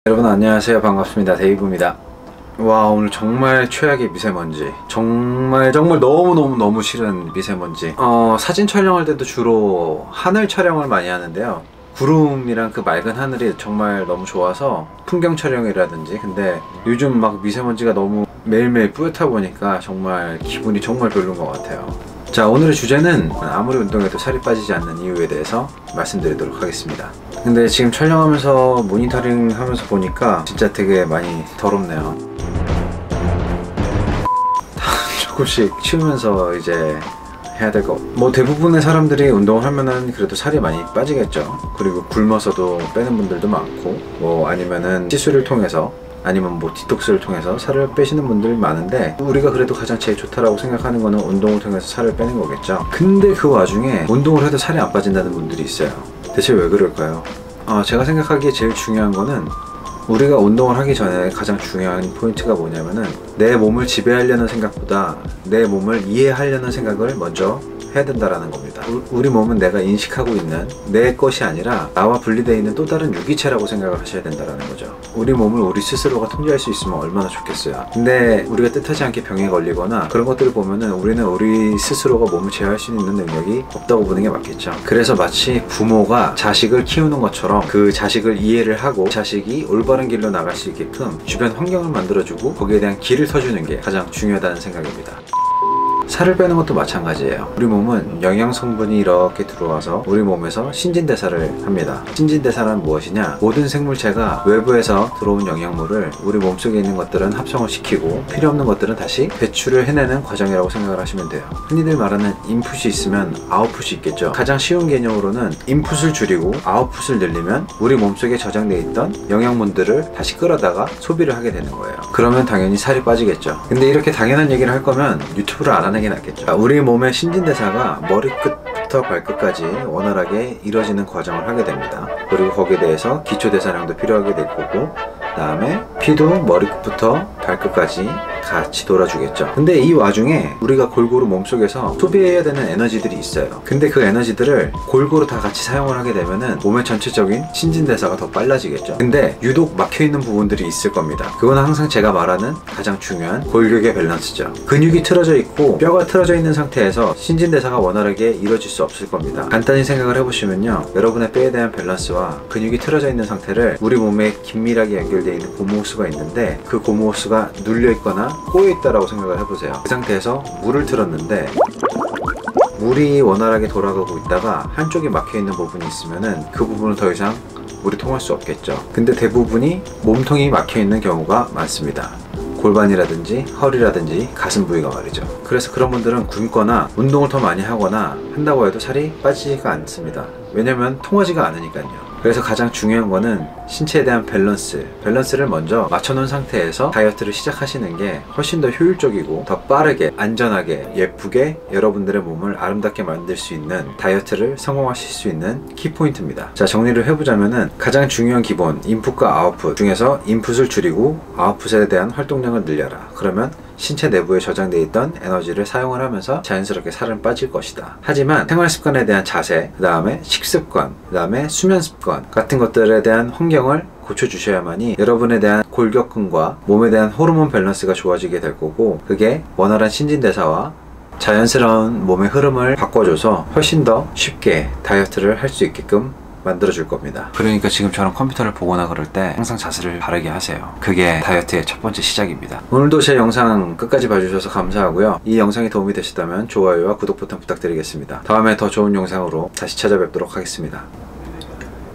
여러분 안녕하세요. 반갑습니다. 데이브입니다. 와, 오늘 정말 최악의 미세먼지, 정말 너무 싫은 미세먼지. 사진 촬영할 때도 주로 하늘 촬영을 많이 하는데요, 구름이랑 그 맑은 하늘이 정말 너무 좋아서 풍경 촬영이라든지. 근데 요즘 막 미세먼지가 너무 매일매일 뿌옇다 보니까 정말 기분이 정말 별로인 것 같아요. 자, 오늘의 주제는 아무리 운동해도 살이 빠지지 않는 이유에 대해서 말씀드리도록 하겠습니다. 근데 지금 촬영하면서 모니터링 하면서 보니까 진짜 되게 많이 더럽네요. 조금씩 치우면서 이제 해야 될 거. 뭐 대부분의 사람들이 운동을 하면은 그래도 살이 많이 빠지겠죠. 그리고 굶어서도 빼는 분들도 많고, 뭐 아니면은 시술을 통해서, 아니면 뭐 디톡스를 통해서 살을 빼시는 분들이 많은데, 우리가 그래도 가장 제일 좋다라고 생각하는 거는 운동을 통해서 살을 빼는 거겠죠. 근데 그 와중에 운동을 해도 살이 안 빠진다는 분들이 있어요. 대체 왜 그럴까요? 제가 생각하기에 제일 중요한 거는, 우리가 운동을 하기 전에 가장 중요한 포인트가 뭐냐면은, 내 몸을 지배하려는 생각보다 내 몸을 이해하려는 생각을 먼저 해야 된다라는 겁니다. 우리 몸은 내가 인식하고 있는 내 것이 아니라 나와 분리되어 있는 또 다른 유기체라고 생각을 하셔야 된다는 거죠. 우리 몸을 우리 스스로가 통제할 수 있으면 얼마나 좋겠어요. 근데 우리가 뜻하지 않게 병에 걸리거나 그런 것들을 보면은 우리는 우리 스스로가 몸을 제어할 수 있는 능력이 없다고 보는 게 맞겠죠. 그래서 마치 부모가 자식을 키우는 것처럼 그 자식을 이해를 하고 자식이 올바른 길로 나갈 수 있게끔 주변 환경을 만들어주고 거기에 대한 길을 터주는 게 가장 중요하다는 생각입니다. 살을 빼는 것도 마찬가지예요. 우리 몸은 영양 성분이 이렇게 들어와서 우리 몸에서 신진대사를 합니다. 신진대사란 무엇이냐? 모든 생물체가 외부에서 들어온 영양물을 우리 몸속에 있는 것들은 합성을 시키고 필요 없는 것들은 다시 배출을 해내는 과정이라고 생각을 하시면 돼요. 흔히들 말하는 인풋이 있으면 아웃풋이 있겠죠. 가장 쉬운 개념으로는 인풋을 줄이고 아웃풋을 늘리면 우리 몸속에 저장되어 있던 영양분들을 다시 끌어다가 소비를 하게 되는 거예요. 그러면 당연히 살이 빠지겠죠. 근데 이렇게 당연한 얘기를 할 거면 유튜브를 안 하는 게 낫겠죠. 우리 몸의 신진대사가 머리끝부터 발끝까지 원활하게 이루어지는 과정을 하게 됩니다. 그리고 거기에 대해서 기초대사량도 필요하게 될 거고, 그 다음에 피도 머리끝부터 발끝까지 같이 돌아주겠죠. 근데 이 와중에 우리가 골고루 몸속에서 소비해야 되는 에너지들이 있어요. 근데 그 에너지들을 골고루 다 같이 사용을 하게 되면은 몸의 전체적인 신진대사가 더 빨라지겠죠. 근데 유독 막혀있는 부분들이 있을 겁니다. 그건 항상 제가 말하는 가장 중요한 골격의 밸런스죠. 근육이 틀어져 있고 뼈가 틀어져 있는 상태에서 신진대사가 원활하게 이루어질 수 없을 겁니다. 간단히 생각을 해보시면요, 여러분의 뼈에 대한 밸런스와 근육이 틀어져 있는 상태를 우리 몸에 긴밀하게 연결되어 있는 고무호수가 있는데, 그 고무호수가 눌려있거나 꼬여있다라고 생각을 해보세요. 그 상태에서 물을 틀었는데 물이 원활하게 돌아가고 있다가 한쪽에 막혀있는 부분이 있으면은 그 부분은 더 이상 물이 통할 수 없겠죠. 근데 대부분이 몸통이 막혀있는 경우가 많습니다. 골반이라든지 허리라든지 가슴 부위가 말이죠. 그래서 그런 분들은 굶거나 운동을 더 많이 하거나 한다고 해도 살이 빠지지가 않습니다. 왜냐면 통하지가 않으니까요. 그래서 가장 중요한 거는 신체에 대한 밸런스를 먼저 맞춰놓은 상태에서 다이어트를 시작하시는 게 훨씬 더 효율적이고 더 빠르게, 안전하게, 예쁘게 여러분들의 몸을 아름답게 만들 수 있는, 다이어트를 성공하실 수 있는 키포인트입니다. 자, 정리를 해보자면은 가장 중요한 기본, 인풋과 아웃풋 중에서 인풋을 줄이고 아웃풋에 대한 활동량을 늘려라. 그러면 신체 내부에 저장되어 있던 에너지를 사용을 하면서 자연스럽게 살은 빠질 것이다. 하지만 생활습관에 대한 자세, 그 다음에 식습관, 그 다음에 수면습관 같은 것들에 대한 환경을 고쳐주셔야만이 여러분에 대한 골격근과 몸에 대한 호르몬 밸런스가 좋아지게 될 거고, 그게 원활한 신진대사와 자연스러운 몸의 흐름을 바꿔줘서 훨씬 더 쉽게 다이어트를 할 수 있게끔 만들어줄 겁니다. 그러니까 지금처럼 컴퓨터를 보거나 그럴 때 항상 자세를 바르게 하세요. 그게 다이어트의 첫 번째 시작입니다. 오늘도 제 영상 끝까지 봐주셔서 감사하고요. 이 영상이 도움이 되셨다면 좋아요와 구독 버튼 부탁드리겠습니다. 다음에 더 좋은 영상으로 다시 찾아뵙도록 하겠습니다.